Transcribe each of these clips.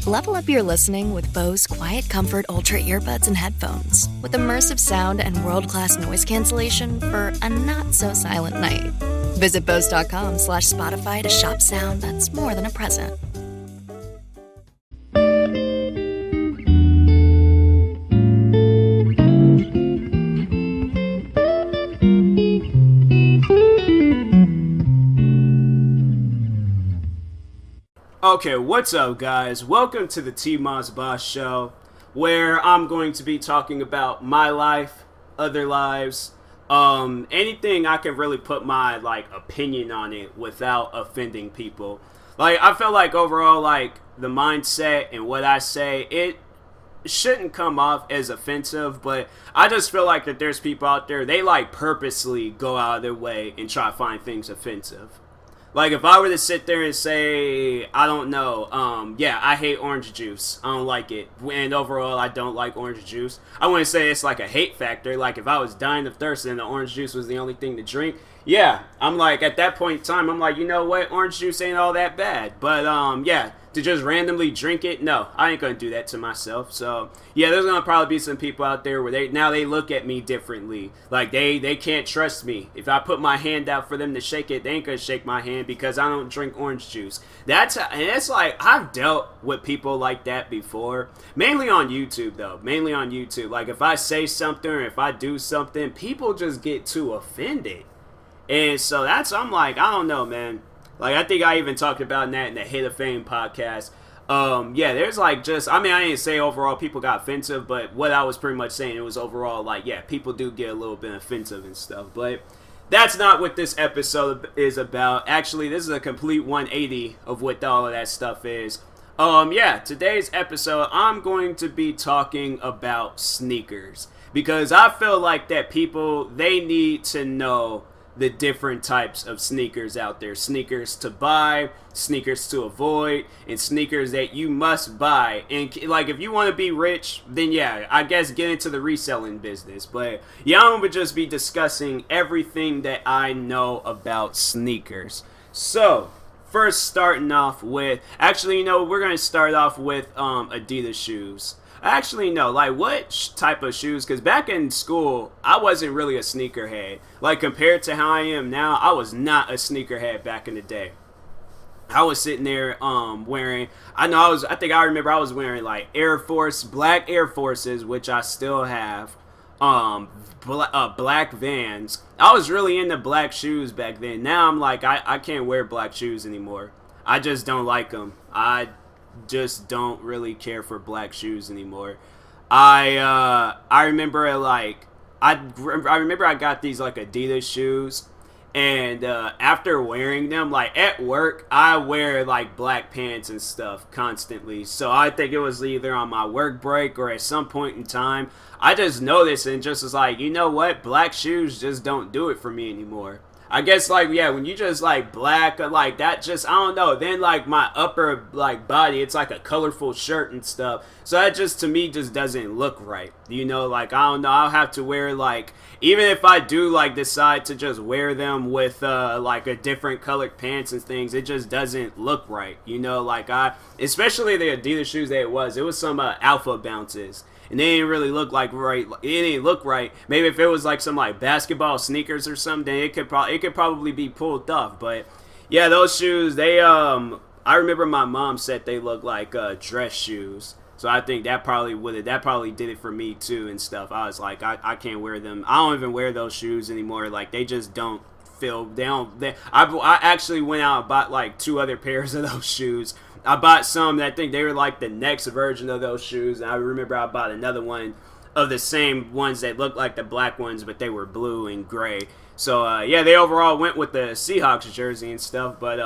Level up your listening with Bose Quiet Comfort Ultra earbuds and headphones with immersive sound and world-class noise cancellation for a not-so-silent night. Visit Bose.com/Spotify to shop sound that's more than a present. Okay, what's up, guys? Welcome to the TMossBoss show, where I'm going to be talking about my life, other lives, anything I can really put my, opinion on it without offending people. I feel like overall, the mindset and what I say, it shouldn't come off as offensive, but I just feel like that there's people out there, they, purposely go out of their way and try to find things offensive. If I were to sit there and say, I don't know, I hate orange juice. I don't like it. And overall, I don't like orange juice. I wouldn't say it's a hate factor. If I was dying of thirst and the orange juice was the only thing to drink, yeah. I'm at that point in time, I'm you know what? Orange juice ain't all that bad. But, to just randomly drink it, no, I ain't gonna do that to myself. So yeah, there's gonna probably be some people out there where they look at me differently. They can't trust me. If I put my hand out for them to shake it, they ain't gonna shake my hand because I don't drink orange juice. I've dealt with people like that before, mainly on YouTube though. If I say something or if I do something, people just get too offended, and so I'm I don't know, man. I think I even talked about that in the Hit of Fame podcast. There's I didn't say overall people got offensive, but what I was pretty much saying, it was overall people do get a little bit offensive and stuff. But that's not what this episode is about. Actually, this is a complete 180 of what all of that stuff is. Today's episode, I'm going to be talking about sneakers. Because I feel like that people, they need to know the different types of sneakers out there. Sneakers to buy, sneakers to avoid, and sneakers that you must buy. And if you want to be rich, then yeah, I guess get into the reselling business. But yeah, I'm gonna just be discussing everything that I know about sneakers. So first, starting off with, we're gonna start off with Adidas shoes. Actually, no, what type of shoes? Because back in school, I wasn't really a sneakerhead. Compared to how I am now, I was not a sneakerhead back in the day. I was sitting there wearing, I remember I was wearing black Air Forces, which I still have, black Vans. I was really into black shoes back then. Now I'm I can't wear black shoes anymore. I just don't like them. I just don't really care for black shoes anymore. I remember I remember I got these Adidas shoes, and after wearing them at work, I wear black pants and stuff constantly. So I think it was either on my work break or at some point in time, I just noticed and just was you know what, black shoes just don't do it for me anymore. I guess when you just black that, just I don't know, then my upper body, it's a colorful shirt and stuff, so that just to me just doesn't look right, I don't know, I'll have to wear even if I do decide to just wear them with a different colored pants and things, it just doesn't look right, especially the Adidas shoes that it was some Alpha Bounces. And they didn't really look right. It didn't look right. Maybe if it was some basketball sneakers or something, it could probably be pulled off. But yeah, those shoes, they I remember my mom said they look like dress shoes. So I think that probably did it for me too and stuff. I was I can't wear them. I don't even wear those shoes anymore. They just don't feel. I actually went out and bought 2 other pairs of those shoes. I bought some that I think they were the next version of those shoes. And I remember I bought another one of the same ones that looked like the black ones, but they were blue and gray. So, they overall went with the Seahawks jersey and stuff. But,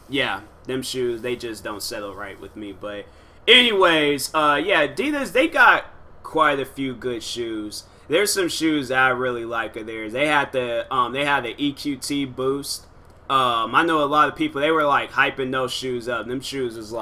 them shoes, they just don't settle right with me. But anyways, Adidas, they got quite a few good shoes. There's some shoes that I really like of theirs. They had the EQT Boost. I know a lot of people, they were hyping those shoes up. Them shoes is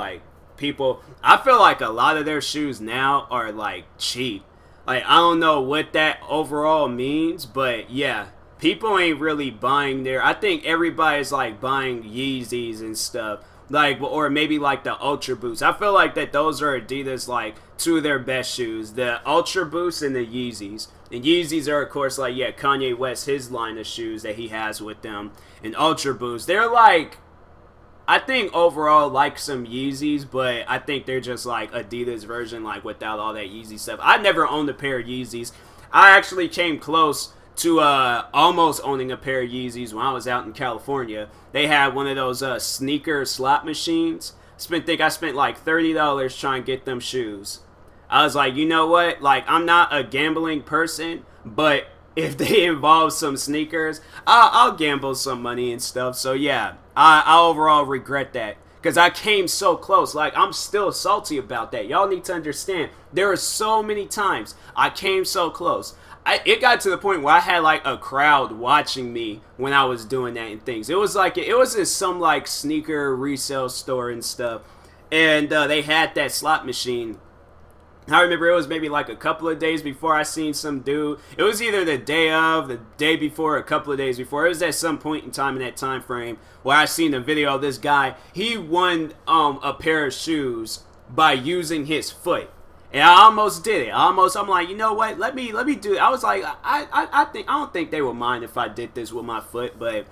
people, I feel a lot of their shoes now are cheap. I don't know what that overall means, but yeah, people ain't really buying I think everybody's buying Yeezys and stuff, like, or maybe like the Ultra Boost. I feel like that those are Adidas like two of their best shoes, the Ultra Boost and the Yeezys. And Yeezys are, of course, like, yeah, Kanye West, his line of shoes that he has with them. And Ultra Boost, they're like, I think overall like some Yeezys, but I think they're just like Adidas version, like without all that Yeezy stuff. I never owned a pair of Yeezys. I actually came close to almost owning a pair of Yeezys when I was out in California. They had one of those sneaker slot machines. I spent like $30 trying to get them shoes. I was like, you know what? Like, I'm not a gambling person, but if they involve some sneakers, I'll gamble some money and stuff. So yeah, I overall regret that because I came so close. Like, I'm still salty about that. Y'all need to understand. There are so many times I came so close. It got to the point where I had like a crowd watching me when I was doing that and things. It was in some like sneaker resale store and stuff, and they had that slot machine. I remember it was maybe like a couple of days before I seen some dude. It was either the day of, the day before, a couple of days before. It was at some point in time in that time frame where I seen a video of this guy. He won a pair of shoes by using his foot. And I almost did it. I'm like, you know what? Let me do it. I was like, I don't think they would mind if I did this with my foot, but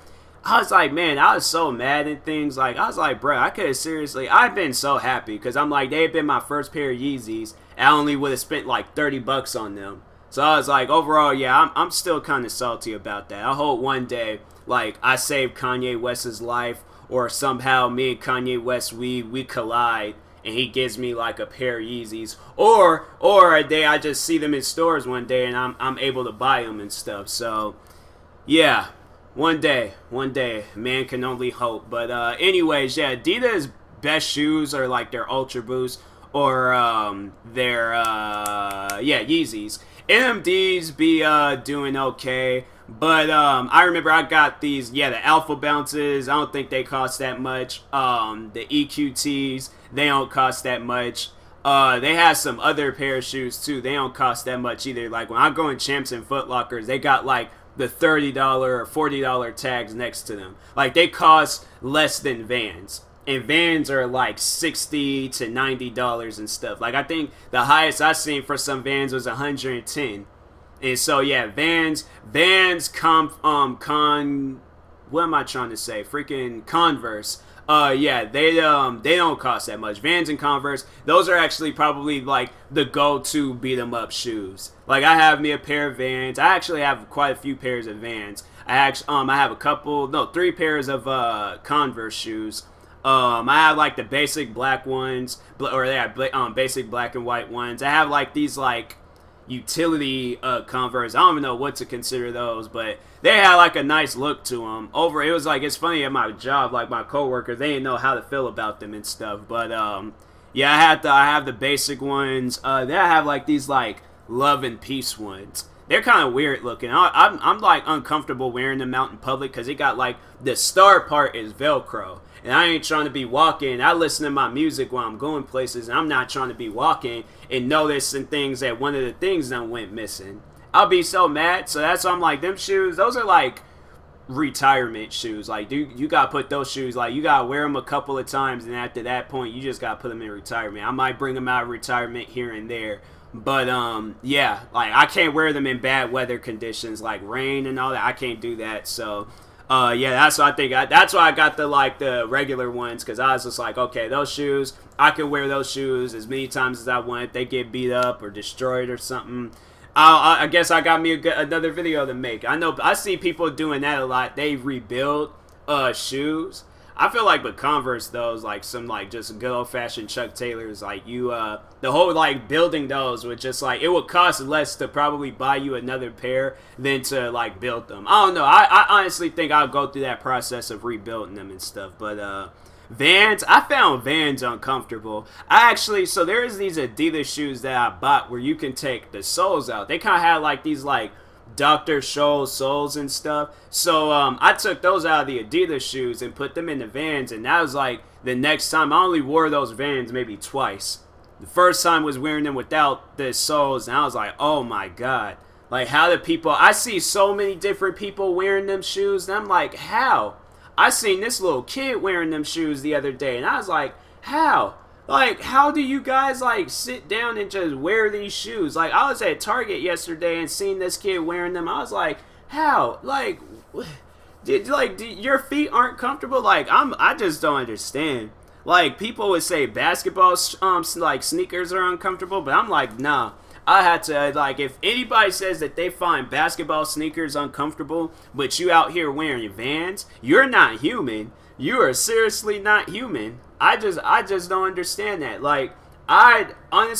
I was like, man, I was so mad and things. Like, I was like, bro, I could have seriously, I've been so happy because I'm like, they had been my first pair of Yeezys. And I only would have spent like $30 on them. So I was like, overall, yeah, I'm still kind of salty about that. I hope one day, like, I save Kanye West's life, or somehow me and Kanye West, we collide, and he gives me like a pair of Yeezys, or a day I just see them in stores one day and I'm able to buy them and stuff. So yeah, one day, man can only hope. But anyways, yeah, Adidas' best shoes are like their Ultra Boost or their Yeezys. NMDs be doing okay. But I remember I got these, the Alpha Bounces. I don't think they cost that much. The EQTs, they don't cost that much. They have some other pair of shoes too. They don't cost that much either. Like when I go in Champs and Foot Lockers, they got like the $30 or $40 tags next to them. Like they cost less than Vans. And Vans are like $60 to $90 and stuff. Like I think the highest I seen for some Vans was $110. And so yeah, Vans, what am I trying to say? Freaking Converse. They don't cost that much. Vans and Converse, those are actually probably like the go-to beat 'em up shoes. Like I have me a pair of Vans. I actually have quite a few pairs of Vans. I have 3 pairs of Converse shoes. I have like the basic black ones, basic black and white ones. I have like these like utility Converse. I don't even know what to consider those, but they had like a nice look to them. It was like, it's funny at my job, like my coworkers, they didn't know how to feel about them and stuff. But I have the basic ones. Then I have like these like Love and Peace ones. They're kind of weird looking. I'm like uncomfortable wearing them out in public because it got like the star part is Velcro. And I ain't trying to be walking. I listen to my music while I'm going places, and I'm not trying to be walking and noticing things that one of the things that went missing. I'll be so mad. So that's why I'm like, them shoes, those are like retirement shoes. Like, dude, you gotta put those shoes, like, you gotta wear them a couple of times, and after that point, you just gotta put them in retirement. I might bring them out of retirement here and there. But like I can't wear them in bad weather conditions like rain and all that. I can't do that. So that's why that's why I got the regular ones, because I was just like, okay, those shoes, I can wear those shoes as many times as I want. If they get beat up or destroyed or something, I guess I got me another video to make. I know I see people doing that a lot. They rebuild shoes. I feel like with Converse, those like some like just good old fashioned Chuck Taylors, like you the whole like building those would just like, it would cost less to probably buy you another pair than to like build them. I don't know. I honestly think I'll go through that process of rebuilding them and stuff. But Vans, I found Vans uncomfortable. So there's these Adidas shoes that I bought where you can take the soles out. They kind of had like these like Dr. Scholl's soles and stuff. So I took those out of the Adidas shoes and put them in the Vans, and that was like the next time. I only wore those Vans maybe twice. The first time was wearing them without the soles, and I was like, oh my god, like how do people, I see so many different people wearing them shoes, and I'm like, how? I seen this little kid wearing them shoes the other day, and I was like, how? Like, how do you guys, like, sit down and just wear these shoes? Like, I was at Target yesterday and seen this kid wearing them. I was like, how? Like, your feet aren't comfortable? Like, I just don't understand. Like, people would say basketball, like, sneakers are uncomfortable, but I'm like, nah. I had to, like, if anybody says that they find basketball sneakers uncomfortable, but you out here wearing Vans, you're not human. You are seriously not human. I just don't understand that. Like, I had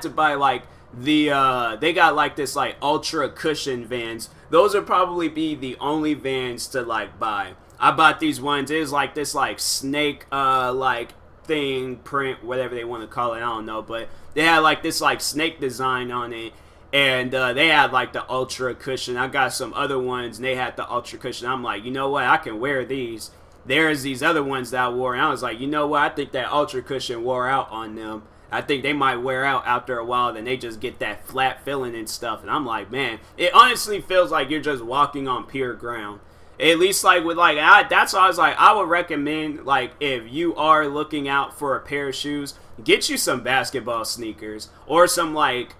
to buy, like, they got, like, this, like, ultra cushion Vans. Those would probably be the only Vans to, like, buy. I bought these ones. It was, like, this, like, snake, like, thing, print, whatever they want to call it, I don't know, but they had like this like snake design on it, and they had like the ultra cushion. I got some other ones and they had the ultra cushion. I'm like, you know what, I can wear these. There's these other ones that I wore, and I was like, you know what, I think that ultra cushion wore out on them. I think they might wear out after a while, then they just get that flat feeling and stuff, and I'm like, man, it honestly feels like you're just walking on pure ground. At least, like, with, like, that's why I was like, I would recommend, like, if you are looking out for a pair of shoes, get you some basketball sneakers or some, like,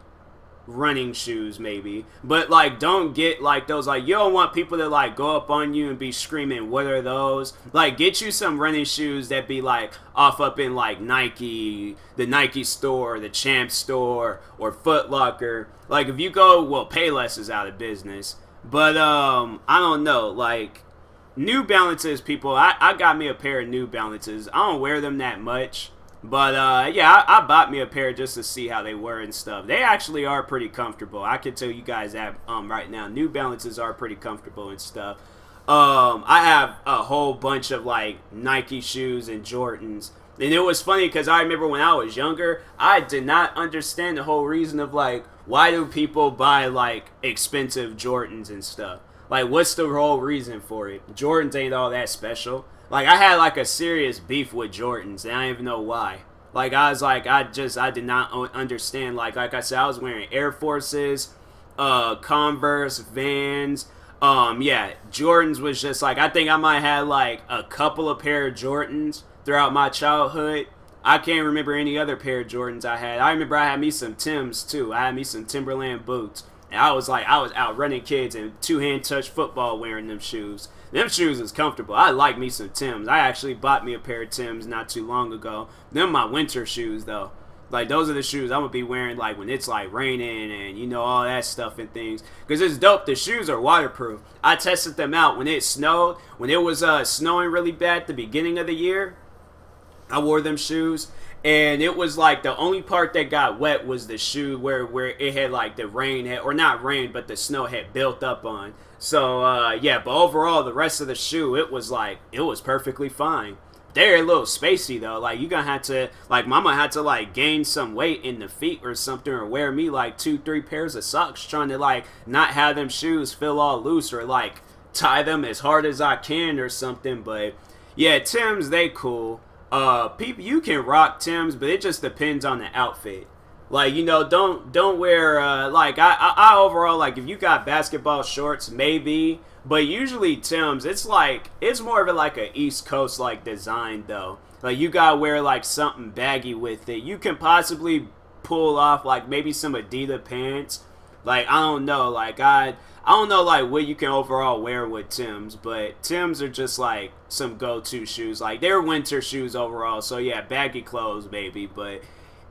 running shoes, maybe. But, like, don't get, like, those, like, you don't want people to, like, go up on you and be screaming, what are those? Like, get you some running shoes that be, like, off up in, like, Nike, the Nike store, the Champ store, or Foot Locker. Like, if you go, well, Payless is out of business. But, I don't know, like, New Balances, people, I got me a pair of New Balances. I don't wear them that much, but, yeah, I bought me a pair just to see how they were and stuff. They actually are pretty comfortable. I can tell you guys that, right now. New Balances are pretty comfortable and stuff. I have a whole bunch of, like, Nike shoes and Jordans. And it was funny because I remember when I was younger, I did not understand the whole reason of, like, why do people buy, like, expensive Jordans and stuff? Like, what's the whole reason for it? Jordans ain't all that special. Like, I had, like, a serious beef with Jordans, and I don't even know why. Like, I was like, I did not understand. Like I said, I was wearing Air Forces, Converse, Vans. Yeah, Jordans was just, like, I think I might have, like, a couple of pair of Jordans throughout my childhood. I can't remember any other pair of Jordans I had. I remember I had me some Timbs, too. I had me some Timberland boots. And I was out running kids and two-hand touch football wearing them shoes. Them shoes is comfortable. I like me some Timbs. I actually bought me a pair of Timbs not too long ago. Them my winter shoes, though. Like, those are the shoes I'm going to be wearing, like, when it's, like, raining and, you know, all that stuff and things. Because it's dope. The shoes are waterproof. I tested them out when it snowed. When it was snowing really bad at the beginning of the year, I wore them shoes, and it was like the only part that got wet was the shoe where it had like the rain had, or not rain, but the snow had built up on. So yeah, but overall the rest of the shoe, it was perfectly fine. They're a little spacey though. Like, you gonna have to, like, mama had to like gain some weight in the feet or something, or wear me like 2-3 pairs of socks trying to like not have them shoes feel all loose, or like tie them as hard as I can or something. But yeah, Timbs, they cool. People, you can rock Timbs, but it just depends on the outfit. Like, you know, don't wear, like, I overall, like, if you got basketball shorts, maybe, but usually Timbs, it's like, it's more of a, like, a East Coast, like, design, though. Like, you gotta wear, like, something baggy with it. You can possibly pull off, like, maybe some Adidas pants. Like, I don't know, like, I don't know, like, what you can overall wear with Timbs, but Timbs are just, like, some go-to shoes. Like, they're winter shoes overall, so, yeah, baggy clothes, maybe, but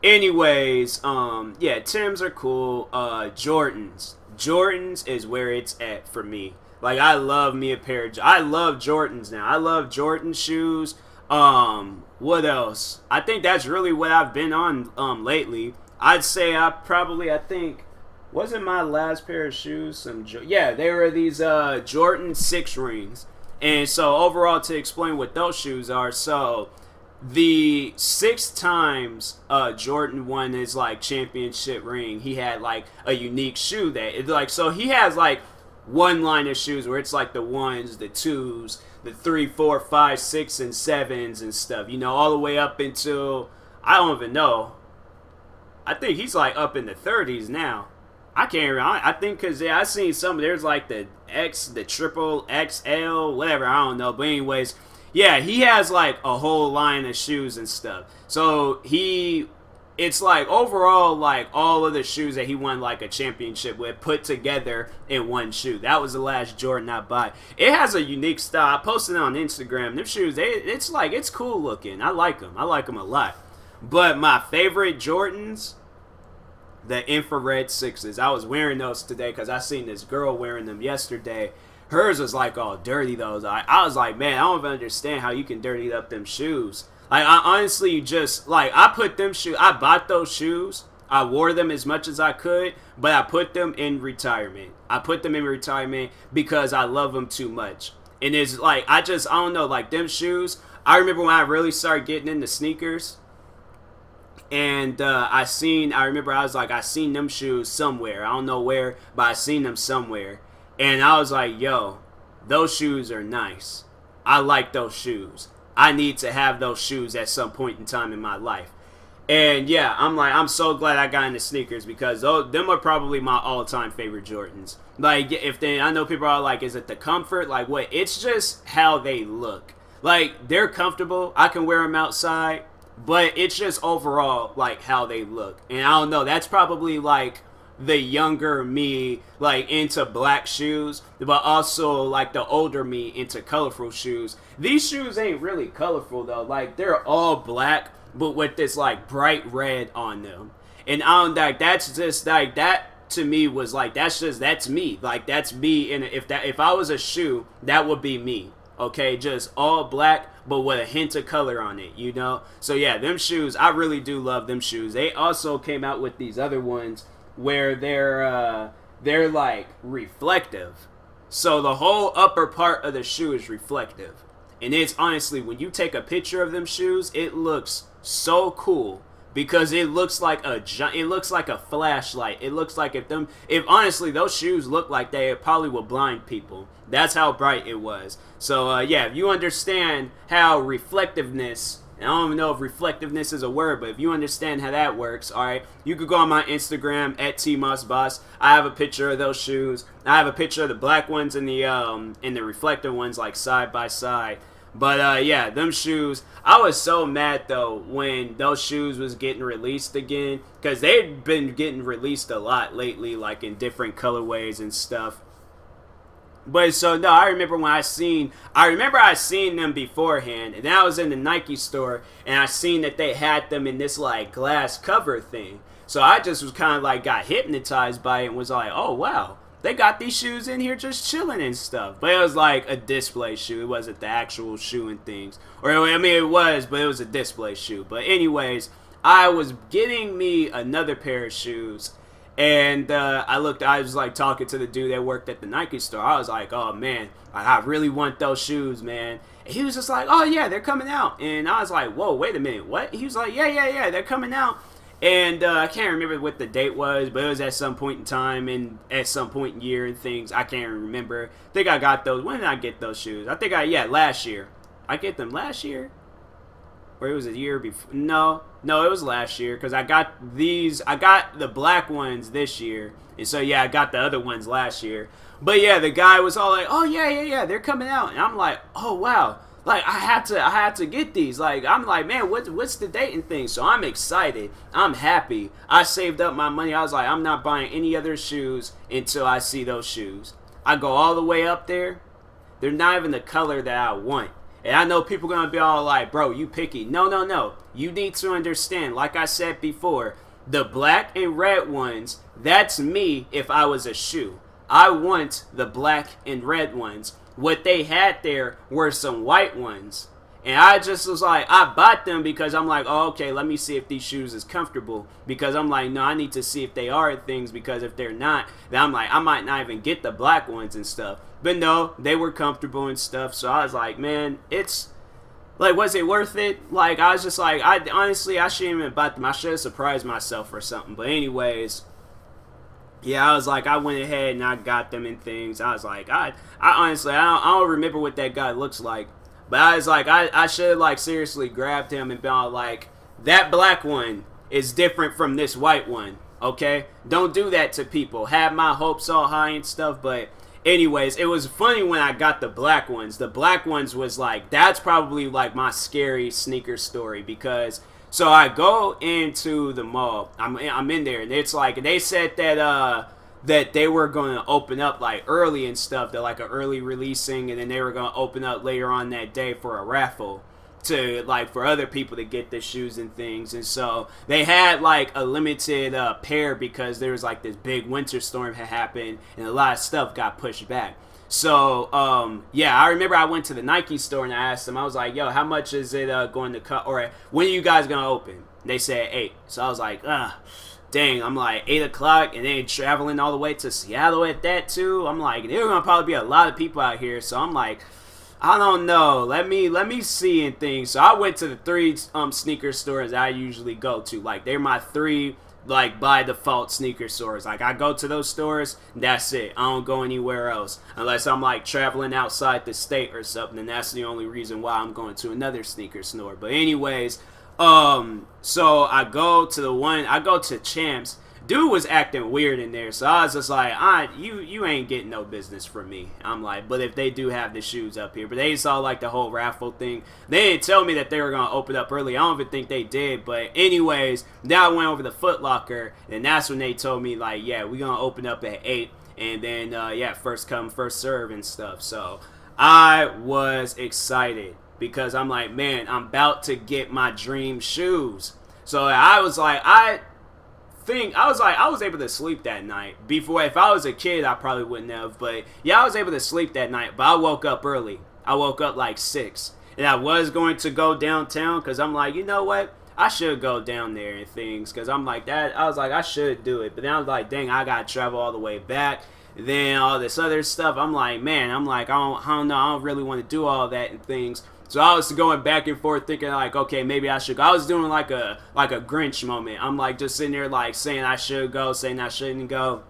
anyways, yeah, Timbs are cool. Jordans is where it's at for me. Like, I love me a pair of, I love Jordans now. I love Jordan shoes. What else? I think that's really what I've been on, lately. I'd say I think, wasn't my last pair of shoes yeah, they were these Jordan 6 rings. And so overall, to explain what those shoes are, so the 6 times Jordan won his like championship ring, he had like a unique shoe that it, like, so he has like one line of shoes where it's like the 1s, the 2s, the 3, 4, 5, 6, and 7s and stuff, you know, all the way up until, I don't even know, I think he's like up in the 30s now. I can't remember. I think because I seen some. There's like the X, the triple XL, whatever. I don't know. But anyways, yeah, he has like a whole line of shoes and stuff. So it's like overall like all of the shoes that he won like a championship with put together in one shoe. That was the last Jordan I bought. It has a unique style. I posted it on Instagram. Them shoes, it's cool looking. I like them. I like them a lot. But my favorite Jordans, the infrared 6s. I was wearing those today because I seen this girl wearing them yesterday. Hers was like all dirty though. I was like, man, I don't even understand how you can dirty up them shoes. Like, I honestly just, like, I bought those shoes. I wore them as much as I could, but I put them in retirement. I put them in retirement because I love them too much. And it's like, I don't know, like, them shoes. I remember when I really started getting into sneakers. And I seen them shoes somewhere. I don't know where, but I seen them somewhere. And I was like, yo, those shoes are nice. I like those shoes. I need to have those shoes at some point in time in my life. And yeah, I'm so glad I got into sneakers because them are probably my all-time favorite Jordans. Like, I know people are like, is it the comfort? Like, what? It's just how they look. Like, they're comfortable. I can wear them outside. But it's just overall, like, how they look. And I don't know, that's probably, like, the younger me, like, into black shoes, but also, like, the older me into colorful shoes. These shoes ain't really colorful, though. Like, they're all black, but with this, like, bright red on them. And I don't, like, that's just, like, that to me was, like, that's me. Like, that's me, and if I was a shoe, that would be me. Okay, just all black, but with a hint of color on it, you know? So, yeah, them shoes, I really do love them shoes. They also came out with these other ones where they're like reflective. So the whole upper part of the shoe is reflective. And it's honestly, when you take a picture of them shoes, it looks so cool because it looks like a flashlight. It looks like if honestly those shoes look like it probably would blind people. That's how bright it was. So yeah, if you understand how reflectiveness, I don't even know if reflectiveness is a word, but if you understand how that works, alright, you could go on my Instagram at TMossBoss. I have a picture of those shoes. I have a picture of the black ones and the reflective ones like side by side. But yeah, them shoes, I was so mad though when those shoes was getting released again, because they've been getting released a lot lately, like in different colorways and stuff. But so no, I remember I seen them beforehand, and then I was in the Nike store and I seen that they had them in this like glass cover thing. So I just was kind of like got hypnotized by it and was like, oh wow, they got these shoes in here just chilling and stuff. But it was like a display shoe. It wasn't the actual shoe and things. Or I mean it was, but it was a display shoe. But anyways, I was getting me another pair of shoes. And I was like talking to the dude that worked at the Nike store. I was like, oh man, I really want those shoes, man. And he was just like, oh yeah, they're coming out. And I was like, whoa, wait a minute, what? He was like, yeah, they're coming out. And I can't remember what the date was, but it was at some point in time and at some point in year and things. I can't remember. I think I got those. When did I get those shoes? I think last year. I get them last year? Or it was a year before? No, it was last year because I got the black ones this year. And so, yeah, I got the other ones last year. But, yeah, the guy was all like, oh, yeah, they're coming out. And I'm like, oh, wow. Like, I had to get these. Like, I'm like, man, what's the date and thing? So I'm excited. I'm happy. I saved up my money. I was like, I'm not buying any other shoes until I see those shoes. I go all the way up there. They're not even the color that I want. And I know people are going to be all like, bro, you picky. No. You need to understand, like I said before, the black and red ones, that's me if I was a shoe. I want the black and red ones. What they had there were some white ones. And I just was like, I bought them because I'm like, oh, okay, let me see if these shoes is comfortable. Because I'm like, no, I need to see if they are things. Because if they're not, then I'm like, I might not even get the black ones and stuff. But no, they were comfortable and stuff. So I was like, man, it's like, was it worth it? Like, I was just like, honestly, I shouldn't even bought them. I should have surprised myself or something. But anyways, yeah, I was like, I went ahead and I got them and things. I was like, I honestly, I don't remember what that guy looks like. But I was like, I should have like seriously grabbed him and been all like, that black one is different from this white one. Okay, don't do that to people. Have my hopes all high and stuff, but anyways, it was funny when I got the black ones. The black ones was like, that's probably like my scary sneaker story, because so I go into the mall. I'm in there, and it's like they said that they were going to open up like early and stuff. They're like an early releasing, and then they were going to open up later on that day for a raffle to like for other people to get the shoes and things. And so they had like a limited pair because there was like this big winter storm had happened and a lot of stuff got pushed back. So yeah, I remember I went to the Nike store and I asked them, I was like, yo, how much is it going to cut, or when are you guys gonna open? They said 8. So I was like, dang, I'm like 8 o'clock, and then traveling all the way to Seattle at that too. I'm like, there's gonna probably be a lot of people out here. So I'm like, I don't know. Let me see and things. So I went to the 3 sneaker stores I usually go to. Like they're my 3 like by default sneaker stores. Like I go to those stores, that's it. I don't go anywhere else unless I'm like traveling outside the state or something. And that's the only reason why I'm going to another sneaker store. But anyways, so I go to Champs. Dude was acting weird in there, so I was just like, you ain't getting no business from me. I'm like, but if they do have the shoes up here, but they saw like the whole raffle thing. They didn't tell me that they were gonna open up early. I don't even think they did. But anyways, then I went over to Foot Locker, and that's when they told me like, yeah, we gonna open up at 8, and then yeah, first come first serve and stuff. So I was excited because I'm like, man, I'm about to get my dream shoes. So I was like, I was able to sleep that night. Before, if I was a kid, I probably wouldn't have. But yeah, I was able to sleep that night. But I woke up early. I woke up like 6. And I was going to go downtown because I'm like, you know what? I should go down there and things. Because I'm like that. I was like, I should do it. But then I was like, dang, I got to travel all the way back. Then all this other stuff. I'm like, man, I don't know. I don't really want to do all that and things. So I was going back and forth thinking like, okay, maybe I should go. I was doing like a Grinch moment. I'm like just sitting there like saying I should go, saying I shouldn't go.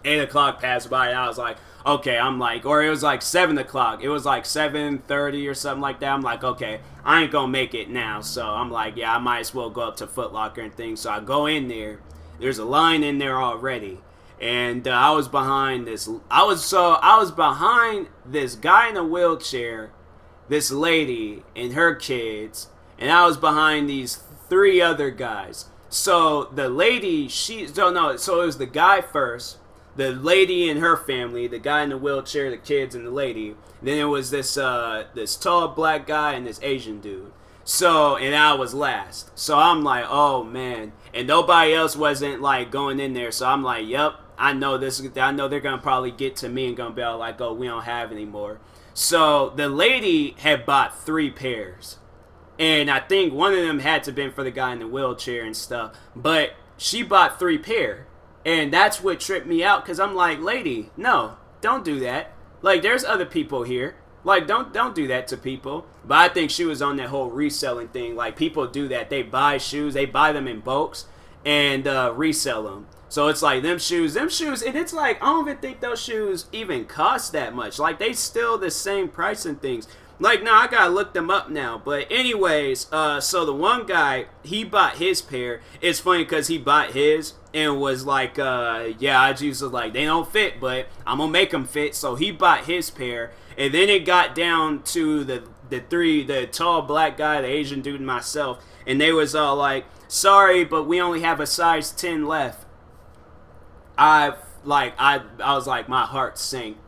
8 o'clock passed by and I was like, okay, I'm like, or it was like 7 o'clock. It was like 7:30 or something like that. I'm like, okay, I ain't gonna make it now. So I'm like, yeah, I might as well go up to Foot Locker and things. So I go in there. There's a line in there already. And I was behind this guy in a wheelchair, this lady and her kids, and I was behind these 3 other guys. So the lady, so it was the guy first, the lady and her family, the guy in the wheelchair, the kids, and the lady. Then it was this tall black guy and this Asian dude. So, and I was last. So I'm like, oh man. And nobody else wasn't like going in there. So I'm like, yep, I know they're gonna probably get to me and gonna be all like, oh, we don't have any more. So the lady had bought 3 pairs, and I think one of them had to have been for the guy in the wheelchair and stuff, but she bought 3 pair, and that's what tripped me out, because I'm like, lady, no, don't do that. Like, there's other people here. Like, don't do that to people. But I think she was on that whole reselling thing. Like, people do that. They buy shoes, they buy them in bulks, and resell them. So it's like them shoes, and it's like, I don't even think those shoes even cost that much. Like, they still the same price and things. Like, now I gotta look them up now. But anyways, so the one guy, he bought his pair. It's funny because he bought his and was like, yeah, I just was like, they don't fit, but I'm gonna make them fit. So he bought his pair. And then it got down to the tall black guy, the Asian dude, and myself. And they was all like, sorry, but we only have a size 10 left. I was like, my heart sank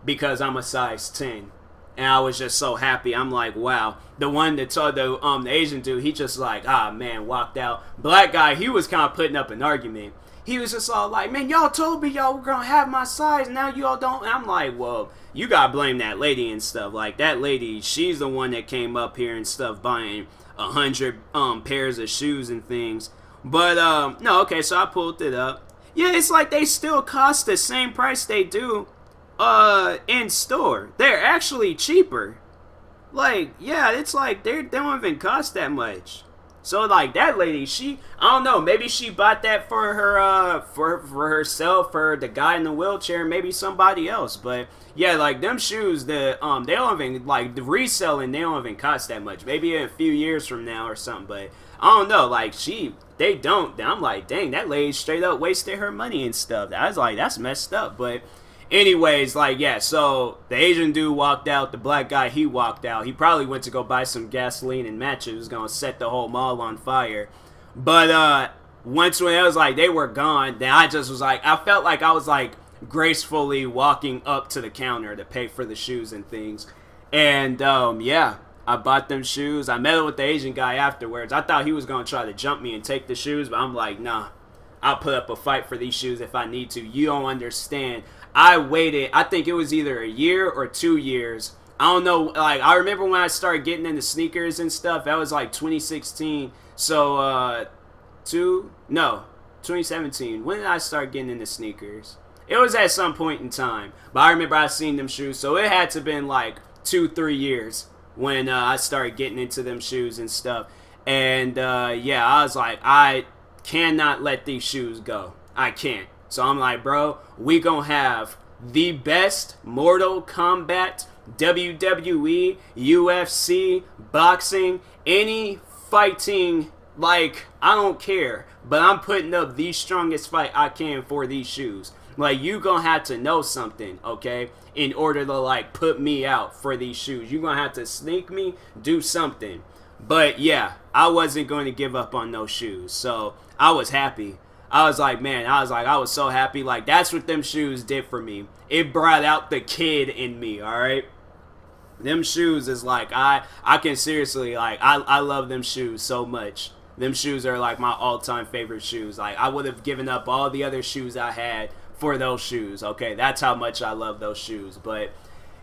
because I'm a size 10, and I was just so happy. I'm like, wow. The one that saw the Asian dude, he just like, man, walked out. Black guy, he was kind of putting up an argument. He was just all like, man, y'all told me y'all were gonna have my size, now y'all don't. And I'm like, well, you gotta blame that lady and stuff. Like, that lady, she's the one that came up here and stuff buying 100 pairs of shoes and things. But no, okay, so I pulled it up. Yeah, it's like they still cost the same price they do in store. They're actually cheaper. Like, yeah, it's like they don't even cost that much. So like that lady, I don't know, maybe she bought that for her for herself, for the guy in the wheelchair, maybe somebody else. But yeah, like them shoes, they don't even like the reselling, they don't even cost that much. Maybe in a few years from now or something. But I don't know, like they don't. I'm like, dang, that lady straight up wasted her money and stuff. I was like, that's messed up. But anyways, like, yeah, so the Asian dude walked out, the black guy, he walked out. He probably went to go buy some gasoline and matches. It was going to set the whole mall on fire. But once when it was like they were gone, then I just was like, I felt like I was like gracefully walking up to the counter to pay for the shoes and things. And yeah, I bought them shoes. I met up with the Asian guy afterwards. I thought he was going to try to jump me and take the shoes, but I'm like, nah, I'll put up a fight for these shoes if I need to. You don't understand. I waited, I think it was either a year or 2 years. I don't know, like, I remember when I started getting into sneakers and stuff, that was like 2016. So, 2017. When did I start getting into sneakers? It was at some point in time. But I remember I seen them shoes, so it had to have been like 2-3 years when I started getting into them shoes and stuff. And, yeah, I was like, I cannot let these shoes go. I can't. So I'm like, bro, we gonna have the best Mortal Kombat, WWE, UFC, boxing, any fighting, like, I don't care. But I'm putting up the strongest fight I can for these shoes. Like, you gonna have to know something, okay, in order to, like, put me out for these shoes. You gonna have to sneak me, do something. But, yeah, I wasn't going to give up on those shoes. So, I was happy. I was like, man, I was so happy. Like, that's what them shoes did for me. It brought out the kid in me, all right? Them shoes is like, I can seriously, like, I love them shoes so much. Them shoes are like my all-time favorite shoes. Like, I would have given up all the other shoes I had for those shoes, okay? That's how much I love those shoes. But,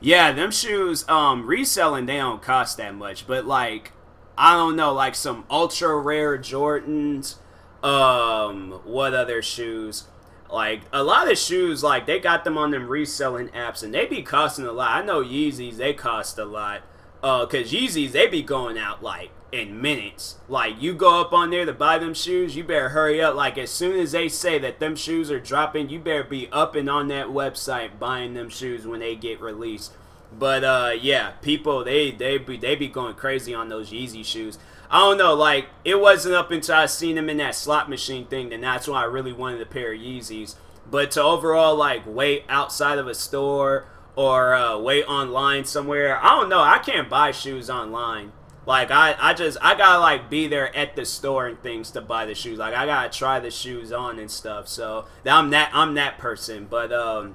yeah, them shoes, reselling, they don't cost that much. But, like, I don't know, like some ultra rare Jordans. What other shoes? Like, a lot of shoes, like, they got them on them reselling apps, and they be costing a lot. I know Yeezys, they cost a lot. Cause Yeezys, they be going out, like, in minutes. Like, you go up on there to buy them shoes, you better hurry up. Like, as soon as they say that them shoes are dropping, you better be up and on that website buying them shoes when they get released. But, yeah, people, they be going crazy on those Yeezy shoes. I don't know, like, it wasn't up until I seen them in that slot machine thing, then that's when I really wanted a pair of Yeezys. But to overall, like, wait outside of a store or wait online somewhere, I don't know, I can't buy shoes online. Like, I gotta, like, be there at the store and things to buy the shoes. Like, I gotta try the shoes on and stuff, so I'm that person. But,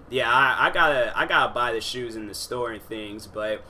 yeah, I gotta buy the shoes in the store and things, but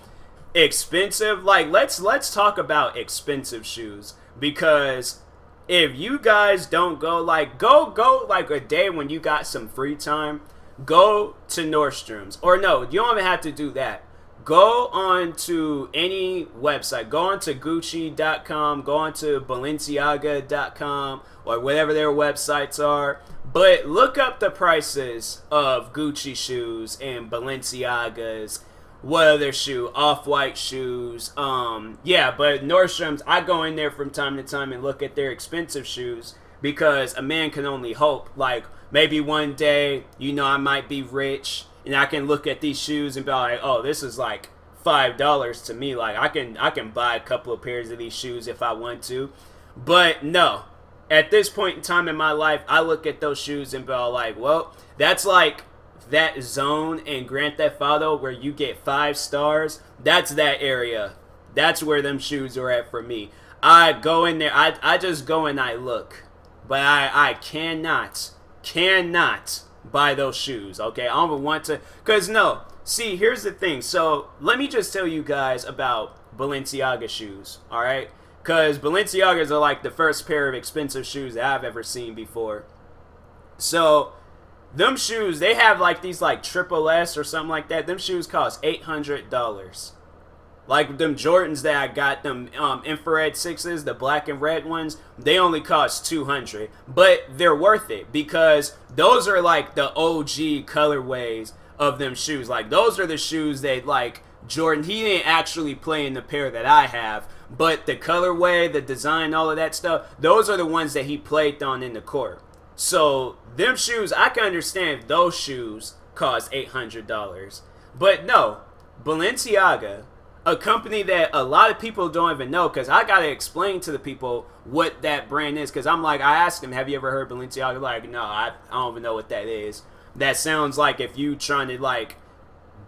expensive, like, let's talk about expensive shoes, because if you guys don't go like a day when you got some free time, go to Nordstrom's, or no, you don't even have to do that. Go on to any website, go on to Gucci.com, go on to Balenciaga.com, or whatever their websites are, but look up the prices of Gucci shoes and Balenciagas. What other shoe? Off-white shoes. Yeah, but Nordstrom's, I go in there from time to time and look at their expensive shoes, because a man can only hope. Like, maybe one day, you know, I might be rich, and I can look at these shoes and be like, oh, this is like $5 to me. Like, I can buy a couple of pairs of these shoes if I want to. But no. At this point in time in my life, I look at those shoes and be like, well, that's like that zone in Grand Theft Auto where you get 5 stars. That's that area. That's where them shoes are at for me. I go in there, I just go and I look, but I cannot buy those shoes, okay? I don't even want to, because no, see, here's the thing. So let me just tell you guys about Balenciaga shoes, all right? Because Balenciagas are like the first pair of expensive shoes that I've ever seen before. So them shoes, they have like these like triple S or something like that. Them shoes cost $800. Like them Jordans that I got, them infrared 6s, the black and red ones, they only cost $200. But they're worth it, because those are like the OG colorways of them shoes. Like, those are the shoes that, like, Jordan, he didn't actually play in the pair that I have, But the colorway, the design, all of that stuff, those are the ones that he played on in the court. So them shoes, I can understand if those shoes cost $800. But no, Balenciaga, a company that a lot of people don't even know, because I got to explain to the people what that brand is. Because I'm like, I asked them, have you ever heard Balenciaga? Like, no, I don't even know what that is. That sounds like if you trying to like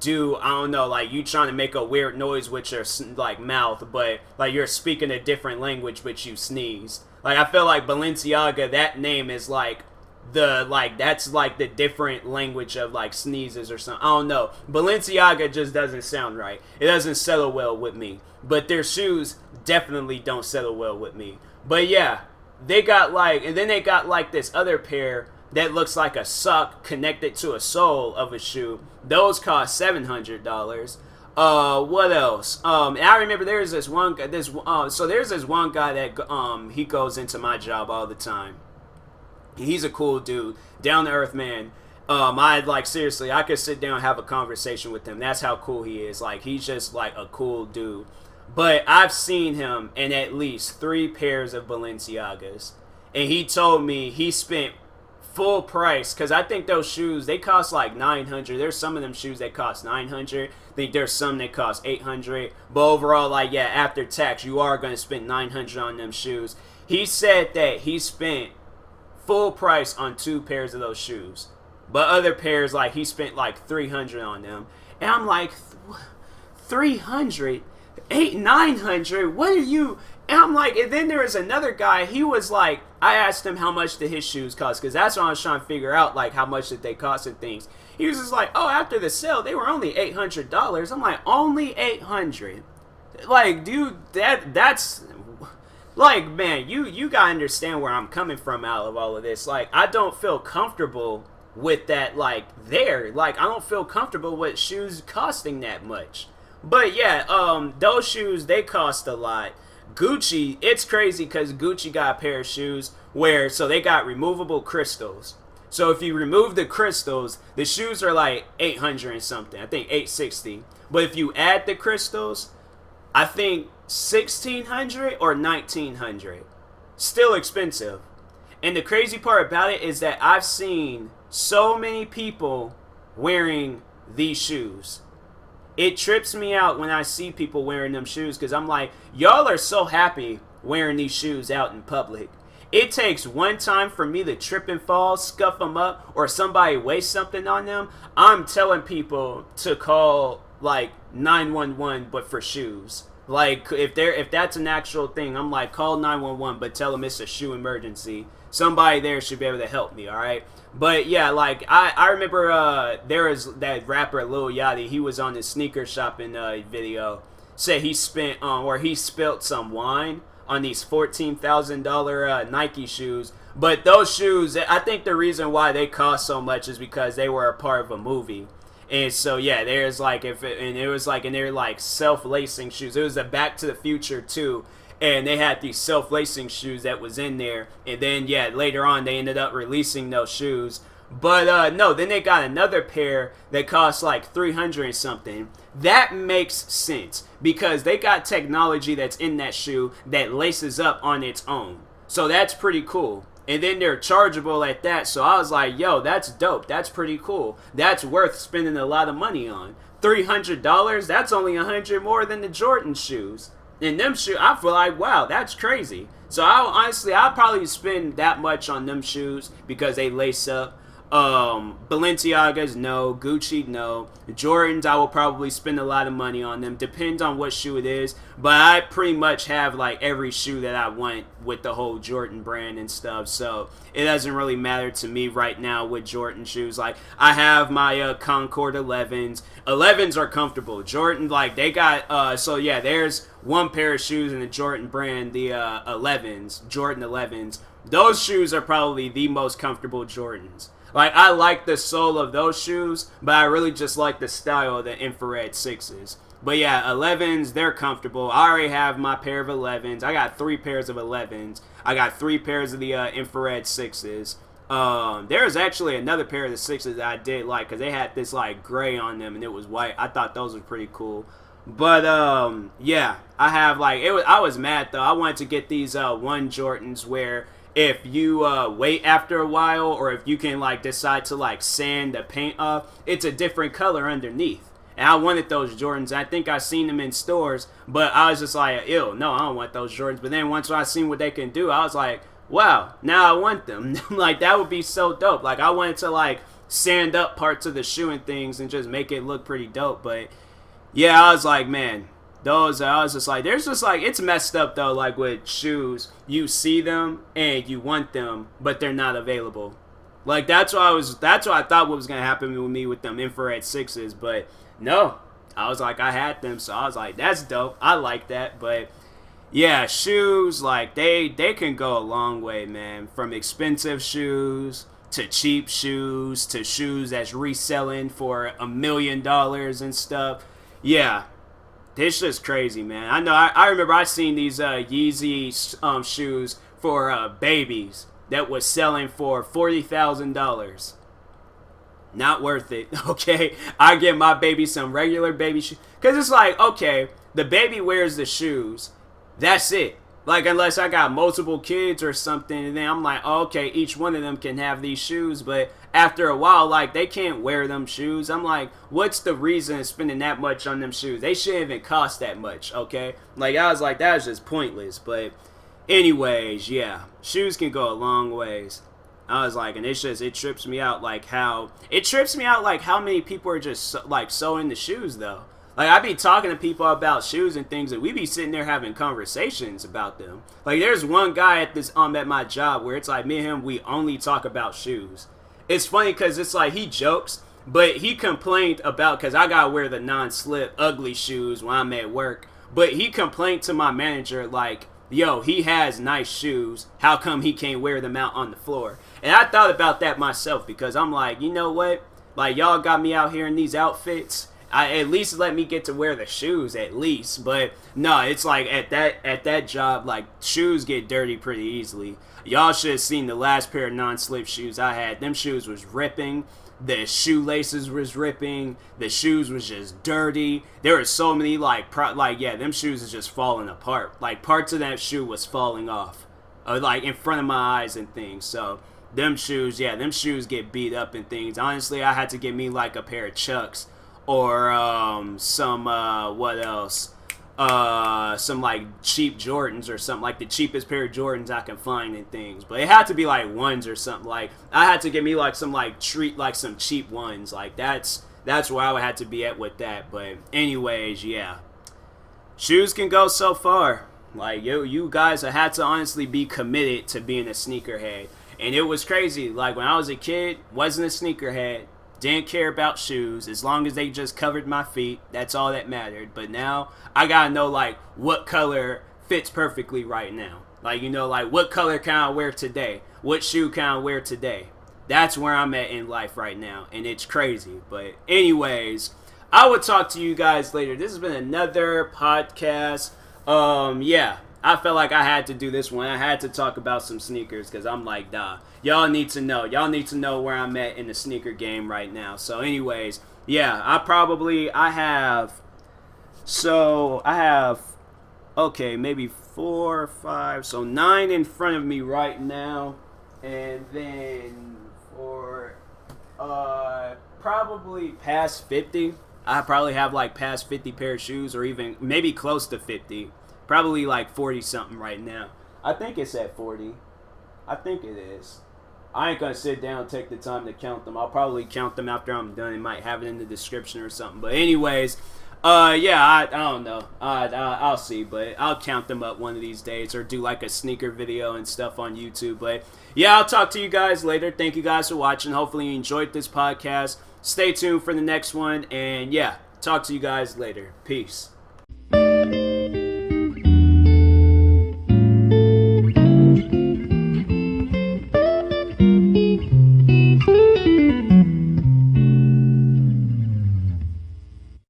do, I don't know, like you trying to make a weird noise with your like mouth, but like you're speaking a different language but you sneezed. Like I feel like Balenciaga, that name is like that's like the different language of like sneezes or something. I don't know. Balenciaga just doesn't sound right. It doesn't settle well with me. But their shoes definitely don't settle well with me. But yeah, they got like, and then they got like this other pair that looks like a sock connected to a sole of a shoe. Those cost $700. What else? I remember there's this one guy. There's this one guy that he goes into my job all the time. He's a cool dude, down to earth man. Seriously, I could sit down and have a conversation with him. That's how cool he is. Like he's just like a cool dude. But I've seen him in at least 3 pairs of Balenciagas, and he told me he spent full price, because I think those shoes, they cost like $900. There's some of them shoes that cost $900. I think there's some that cost $800. But overall, like, yeah, after tax, you are going to spend $900 on them shoes. He said that he spent full price on 2 pairs of those shoes. But other pairs, like, he spent like $300 on them. And I'm like, $300? $900? What are you... And I'm like, and then there was another guy, he was like, I asked him how much did his shoes cost, because that's what I was trying to figure out, like, how much did they cost and things. He was just like, oh, after the sale, they were only $800. I'm like, only $800? Like, dude, that's, like, man, you gotta understand where I'm coming from out of all of this. Like, I don't feel comfortable with that, like, Like, I don't feel comfortable with shoes costing that much. But, yeah, those shoes, they cost a lot. Gucci, it's crazy because Gucci got a pair of shoes where, so they got removable crystals. So if you remove the crystals, the shoes are like 800 and something. I think 860. But if you add the crystals, I think 1600 or 1900. Still expensive. And the crazy part about it is that I've seen so many people wearing these shoes. It trips me out when I see people wearing them shoes, because I'm like, y'all are so happy wearing these shoes out in public. It takes one time for me to trip and fall, scuff them up, or somebody waste something on them. I'm telling people to call like 911, but for shoes. Like if that's an actual thing, I'm like, call 911, but tell them it's a shoe emergency. Somebody there should be able to help me, all right? But yeah, like I remember there was that rapper Lil Yachty. He was on his sneaker shopping video. Said he spent or he spilt some wine on these $14,000 Nike shoes. But those shoes, I think the reason why they cost so much is because they were a part of a movie. And so yeah, there's like and they're like self-lacing shoes. It was a Back to the Future too. And they had these self-lacing shoes that was in there. And then, yeah, later on, they ended up releasing those shoes. But, no, then they got another pair that cost like 300 and something. That makes sense, because they got technology that's in that shoe that laces up on its own. So that's pretty cool. And then they're chargeable at that. So I was like, yo, that's dope. That's pretty cool. That's worth spending a lot of money on. $300? That's only $100 more than the Jordan shoes. And them shoes, I feel like, wow, that's crazy. So I'll probably spend that much on them shoes because they lace up. Balenciagas, no. Gucci, no. Jordans, I will probably spend a lot of money on them. Depends on what shoe it is. But I pretty much have like every shoe that I want with the whole Jordan brand and stuff. So it doesn't really matter to me right now with Jordan shoes. Like I have my Concord 11s. 11s are comfortable. Jordan, like they got, so yeah, there's one pair of shoes in the Jordan brand, the 11s, Jordan 11s. Those shoes are probably the most comfortable Jordans. Like, I like the sole of those shoes, but I really just like the style of the infrared 6s. But yeah, 11s, they're comfortable. I already have my pair of 11s. I got 3 pairs of 11s. I got 3 pairs of the infrared 6s. There was actually another pair of the 6s that I did like, because they had this, like, gray on them, and it was white. I thought those were pretty cool. But yeah, I have like I was mad though. I wanted to get these one Jordans where if you wait after a while, or if you can like decide to like sand the paint off, it's a different color underneath. And I wanted those Jordans. I think I seen them in stores, but I was just like, ew, no, I don't want those Jordans. But then once I seen what they can do, I was like, wow, now I want them. Like, that would be so dope. Like, I wanted to like sand up parts of the shoe and things and just make it look pretty dope. But yeah, I was like, man, those, I was just like, there's just like, it's messed up though, like with shoes. You see them and you want them, but they're not available. Like, that's what I thought what was going to happen with me with them infrared 6s, but no. I was like, I had them, so I was like, that's dope. I like that, but yeah, shoes, like, they can go a long way, man. From expensive shoes to cheap shoes to shoes that's reselling for $1 million and stuff. Yeah, it's just crazy, man. I know. I remember I seen these Yeezy shoes for babies that was selling for $40,000. Not worth it, okay? I get my baby some regular baby shoes. Because it's like, okay, the baby wears the shoes. That's it. Like, unless I got multiple kids or something, and then I'm like, oh, okay, each one of them can have these shoes. But after a while, like, they can't wear them shoes. I'm like, what's the reason of spending that much on them shoes? They shouldn't even cost that much, okay? Like, I was like, that was just pointless. But anyways, yeah, shoes can go a long ways. I was like, and it's just, it trips me out like how many people are just like so into shoes though. Like, I be talking to people about shoes and things, and we be sitting there having conversations about them. Like, there's one guy at my job where it's like me and him, we only talk about shoes. It's funny because it's like he jokes, but he complained about, because I gotta wear the non-slip ugly shoes when I'm at work, but he complained to my manager like, yo, he has nice shoes, how come he can't wear them out on the floor? And I thought about that myself, because I'm like, you know what? Like, y'all got me out here in these outfits. At least let me get to wear the shoes, at least. But no, it's like at that job, like, shoes get dirty pretty easily. Y'all should have seen the last pair of non-slip shoes I had. Them shoes was ripping. The shoelaces was ripping. The shoes was just dirty. There were so many them shoes is just falling apart. Like, parts of that shoe was falling off, like in front of my eyes and things. So them shoes get beat up and things. Honestly, I had to get me like a pair of Chucks or some like cheap Jordans or something, like the cheapest pair of Jordans I can find and things. But it had to be like ones or something. Like, I had to get me like some some cheap ones. Like, that's where I would have to be at with that. But anyways, yeah, shoes can go so far. Like, you guys had to honestly be committed to being a sneakerhead. And it was crazy. Like, when I was a kid, wasn't a sneakerhead. Didn't care about shoes. As long as they just covered my feet, that's all that mattered. But now, I gotta know, like, what color fits perfectly right now. Like, you know, like, what color can I wear today? What shoe can I wear today? That's where I'm at in life right now. And it's crazy. But anyways, I will talk to you guys later. This has been another podcast. Yeah. I felt like I had to do this one. I had to talk about some sneakers because I'm like, nah, y'all need to know. Y'all need to know where I'm at in the sneaker game right now. So anyways, yeah, I have, okay, maybe 4 or 5, so 9 in front of me right now. And then for probably past 50, I probably have like past 50 pair of shoes, or even maybe close to 50. Probably like 40 something right now. I think it's at 40. I think it is. I ain't gonna sit down and take the time to count them. I'll probably count them after I'm done. It might have it in the description or something. But anyways, yeah, I don't know. I'll see, but I'll count them up one of these days, or do like a sneaker video and stuff on YouTube. But yeah, I'll talk to you guys later. Thank you guys for watching. Hopefully you enjoyed this podcast. Stay tuned for the next one, and yeah, talk to you guys later. Peace.